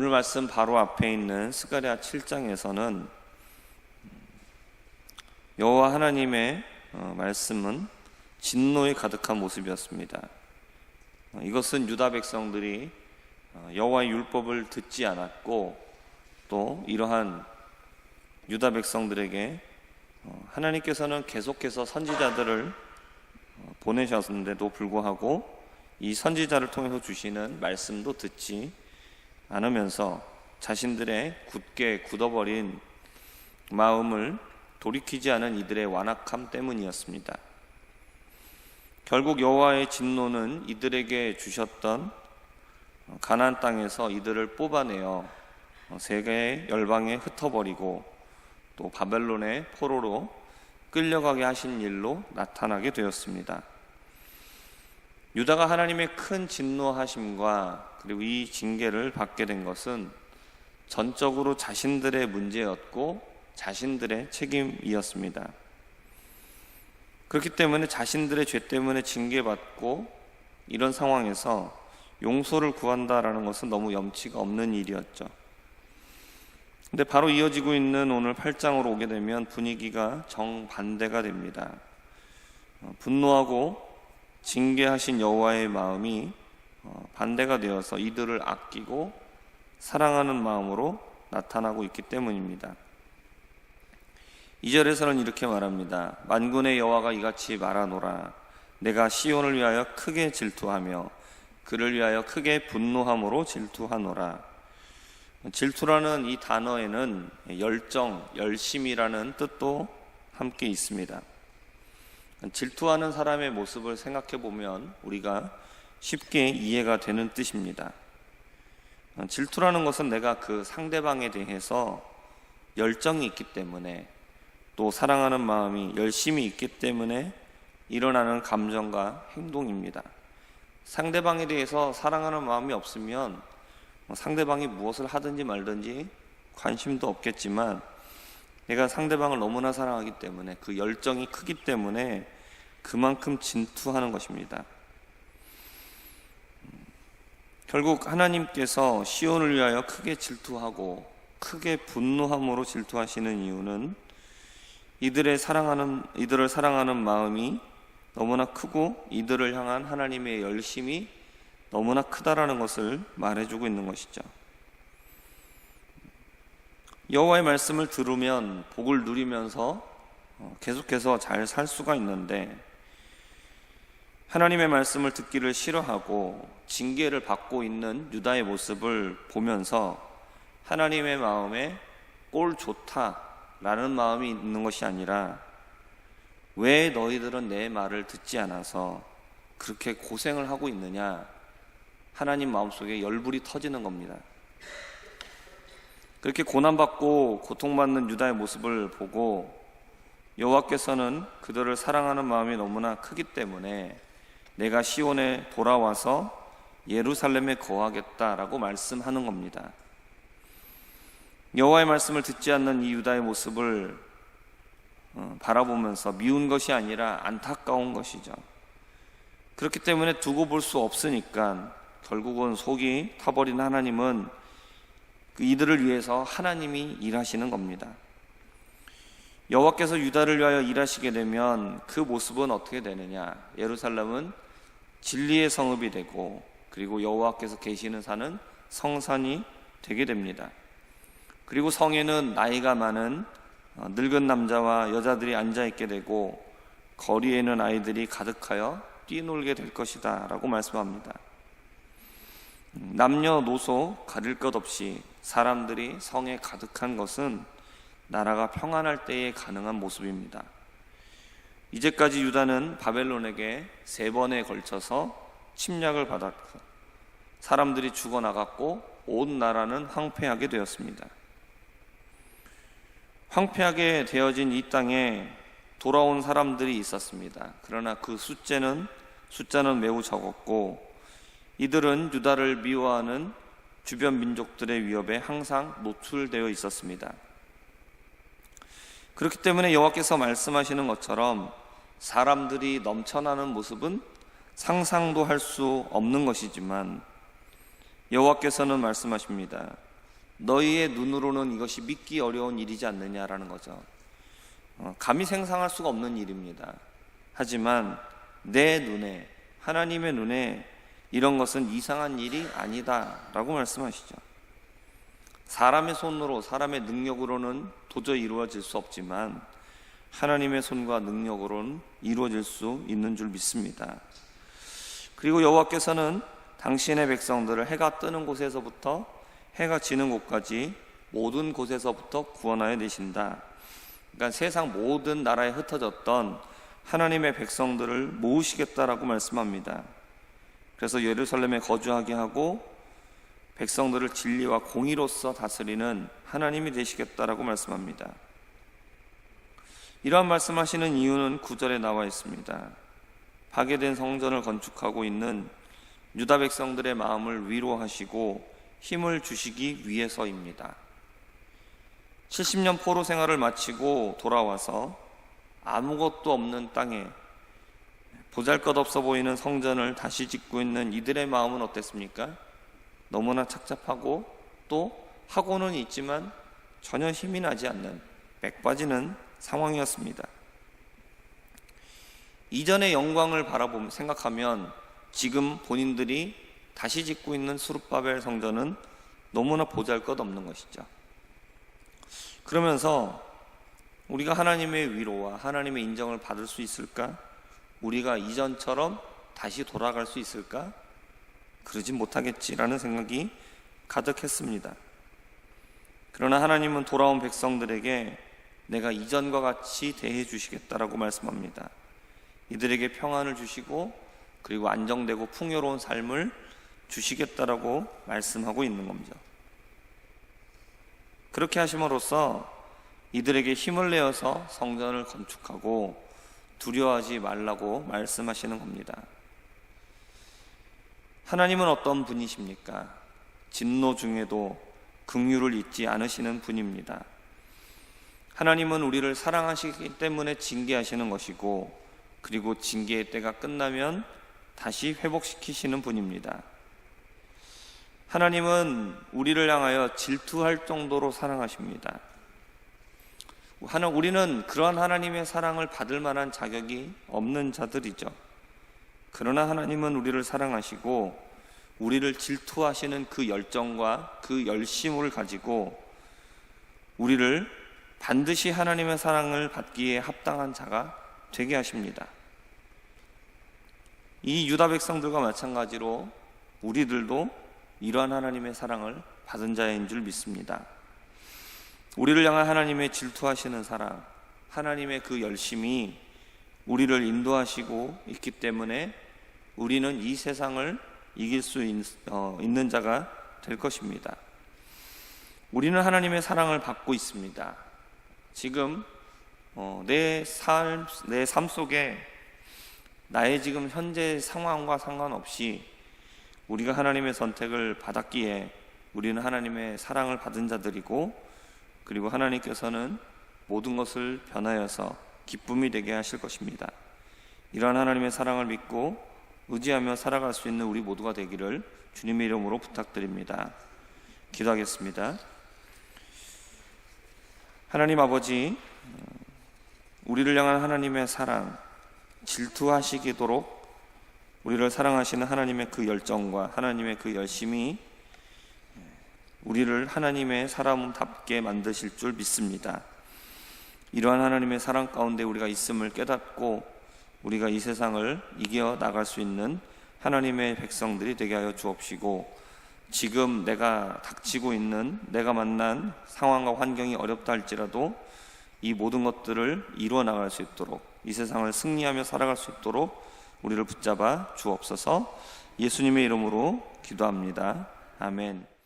오늘 말씀 바로 앞에 있는 스가랴 7장에서는 여호와 하나님의 말씀은 진노에 가득한 모습이었습니다. 이것은 유다 백성들이 여호와의 율법을 듣지 않았고, 또 이러한 유다 백성들에게 하나님께서는 계속해서 선지자들을 보내셨는데도 불구하고 이 선지자를 통해서 주시는 말씀도 듣지 않으면서 자신들의 굳게 굳어버린 마음을 돌이키지 않은 이들의 완악함 때문이었습니다. 결국 여호와의 진노는 이들에게 주셨던 가나안 땅에서 이들을 뽑아내어 세계의 열방에 흩어버리고 또 바벨론의 포로로 끌려가게 하신 일로 나타나게 되었습니다. 유다가 하나님의 큰 진노하심과 그리고 이 징계를 받게 된 것은 전적으로 자신들의 문제였고 자신들의 책임이었습니다. 그렇기 때문에 자신들의 죄 때문에 징계받고 이런 상황에서 용서를 구한다라는 것은 너무 염치가 없는 일이었죠. 근데 바로 이어지고 있는 오늘 8장으로 오게 되면 분위기가 정반대가 됩니다. 분노하고 징계하신 여호와의 마음이 반대가 되어서 이들을 아끼고 사랑하는 마음으로 나타나고 있기 때문입니다. 2절에서는 이렇게 말합니다. 만군의 여호와가 이같이 말하노라. 내가 시온을 위하여 크게 질투하며 그를 위하여 크게 분노함으로 질투하노라. 질투라는 이 단어에는 열정, 열심이라는 뜻도 함께 있습니다. 질투하는 사람의 모습을 생각해 보면 우리가 쉽게 이해가 되는 뜻입니다. 질투라는 것은 내가 그 상대방에 대해서 열정이 있기 때문에, 또 사랑하는 마음이 열심히 있기 때문에 일어나는 감정과 행동입니다. 상대방에 대해서 사랑하는 마음이 없으면 상대방이 무엇을 하든지 말든지 관심도 없겠지만, 내가 상대방을 너무나 사랑하기 때문에 그 열정이 크기 때문에 그만큼 질투하는 것입니다. 결국 하나님께서 시온을 위하여 크게 질투하고 크게 분노함으로 질투하시는 이유는 이들을 사랑하는 마음이 너무나 크고 이들을 향한 하나님의 열심이 너무나 크다라는 것을 말해주고 있는 것이죠. 여호와의 말씀을 들으면 복을 누리면서 계속해서 잘 살 수가 있는데, 하나님의 말씀을 듣기를 싫어하고 징계를 받고 있는 유다의 모습을 보면서 하나님의 마음에 꼴 좋다라는 마음이 있는 것이 아니라, 왜 너희들은 내 말을 듣지 않아서 그렇게 고생을 하고 있느냐, 하나님 마음속에 열불이 터지는 겁니다. 그렇게 고난받고 고통받는 유다의 모습을 보고 여호와께서는 그들을 사랑하는 마음이 너무나 크기 때문에 내가 시온에 돌아와서 예루살렘에 거하겠다라고 말씀하는 겁니다. 여호와의 말씀을 듣지 않는 이 유다의 모습을 바라보면서 미운 것이 아니라 안타까운 것이죠. 그렇기 때문에 두고 볼 수 없으니까 결국은 속이 타버린 하나님은 이들을 위해서 하나님이 일하시는 겁니다. 여호와께서 유다를 위하여 일하시게 되면 그 모습은 어떻게 되느냐? 예루살렘은 진리의 성읍이 되고, 그리고 여호와께서 계시는 산은 성산이 되게 됩니다. 그리고 성에는 나이가 많은 늙은 남자와 여자들이 앉아있게 되고, 거리에는 아이들이 가득하여 뛰놀게 될 것이다 라고 말씀합니다. 남녀노소 가릴 것 없이 사람들이 성에 가득한 것은 나라가 평안할 때에 가능한 모습입니다. 이제까지 유다는 바벨론에게 3번에 걸쳐서 침략을 받았고 사람들이 죽어나갔고 온 나라는 황폐하게 되었습니다. 황폐하게 되어진 이 땅에 돌아온 사람들이 있었습니다. 그러나 그 숫자는 매우 적었고, 이들은 유다를 미워하는 주변 민족들의 위협에 항상 노출되어 있었습니다. 그렇기 때문에 여호와께서 말씀하시는 것처럼 사람들이 넘쳐나는 모습은 상상도 할 수 없는 것이지만, 여호와께서는 말씀하십니다. 너희의 눈으로는 이것이 믿기 어려운 일이지 않느냐라는 거죠. 감히 생각할 수가 없는 일입니다. 하지만 내 눈에, 하나님의 눈에 이런 것은 이상한 일이 아니다라고 말씀하시죠. 사람의 손으로, 사람의 능력으로는 도저히 이루어질 수 없지만 하나님의 손과 능력으로는 이루어질 수 있는 줄 믿습니다. 그리고 여호와께서는 당신의 백성들을 해가 뜨는 곳에서부터 해가 지는 곳까지 모든 곳에서부터 구원하여 내신다. 그러니까 세상 모든 나라에 흩어졌던 하나님의 백성들을 모으시겠다라고 말씀합니다. 그래서 예루살렘에 거주하게 하고 백성들을 진리와 공의로서 다스리는 하나님이 되시겠다라고 말씀합니다. 이러한 말씀하시는 이유는 9절에 나와 있습니다. 파괴된 성전을 건축하고 있는 유다 백성들의 마음을 위로하시고 힘을 주시기 위해서입니다. 70년 포로 생활을 마치고 돌아와서 아무것도 없는 땅에 보잘것없어 보이는 성전을 다시 짓고 있는 이들의 마음은 어땠습니까? 너무나 착잡하고 또 하고는 있지만 전혀 힘이 나지 않는 빽 빠지는 상황이었습니다. 이전의 영광을 바라보며 생각하면 지금 본인들이 다시 짓고 있는 스룹바벨 성전은 너무나 보잘것없는 것이죠. 그러면서 우리가 하나님의 위로와 하나님의 인정을 받을 수 있을까? 우리가 이전처럼 다시 돌아갈 수 있을까? 그러지 못하겠지라는 생각이 가득했습니다. 그러나 하나님은 돌아온 백성들에게 내가 이전과 같이 대해 주시겠다라고 말씀합니다. 이들에게 평안을 주시고 그리고 안정되고 풍요로운 삶을 주시겠다라고 말씀하고 있는 겁니다. 그렇게 하심으로써 이들에게 힘을 내어서 성전을 건축하고 두려워하지 말라고 말씀하시는 겁니다. 하나님은 어떤 분이십니까? 진노 중에도 긍휼을 잊지 않으시는 분입니다. 하나님은 우리를 사랑하시기 때문에 징계하시는 것이고 그리고 징계의 때가 끝나면 다시 회복시키시는 분입니다. 하나님은 우리를 향하여 질투할 정도로 사랑하십니다. 우리는 그러한 하나님의 사랑을 받을 만한 자격이 없는 자들이죠. 그러나 하나님은 우리를 사랑하시고 우리를 질투하시는 그 열정과 그 열심을 가지고 우리를 반드시 하나님의 사랑을 받기에 합당한 자가 되게 하십니다. 이 유다 백성들과 마찬가지로 우리들도 이러한 하나님의 사랑을 받은 자인 줄 믿습니다. 우리를 향한 하나님의 질투하시는 사랑, 하나님의 그 열심이 우리를 인도하시고 있기 때문에 우리는 이 세상을 이길 수 있는 자가 될 것입니다. 우리는 하나님의 사랑을 받고 있습니다. 지금 내 삶 속에 나의 지금 현재 상황과 상관없이 우리가 하나님의 선택을 받았기에 우리는 하나님의 사랑을 받은 자들이고 그리고 하나님께서는 모든 것을 변하여서 기쁨이 되게 하실 것입니다. 이러한 하나님의 사랑을 믿고 의지하며 살아갈 수 있는 우리 모두가 되기를 주님의 이름으로 부탁드립니다. 기도하겠습니다. 하나님 아버지, 우리를 향한 하나님의 사랑, 질투하시도록 우리를 사랑하시는 하나님의 그 열정과 하나님의 그 열심이 우리를 하나님의 사람답게 만드실 줄 믿습니다. 이러한 하나님의 사랑 가운데 우리가 있음을 깨닫고 우리가 이 세상을 이겨 나갈 수 있는 하나님의 백성들이 되게 하여 주옵시고 지금 내가 닥치고 있는 내가 만난 상황과 환경이 어렵다 할지라도 이 모든 것들을 이루어 나갈 수 있도록 이 세상을 승리하며 살아갈 수 있도록 우리를 붙잡아 주옵소서. 예수님의 이름으로 기도합니다. 아멘.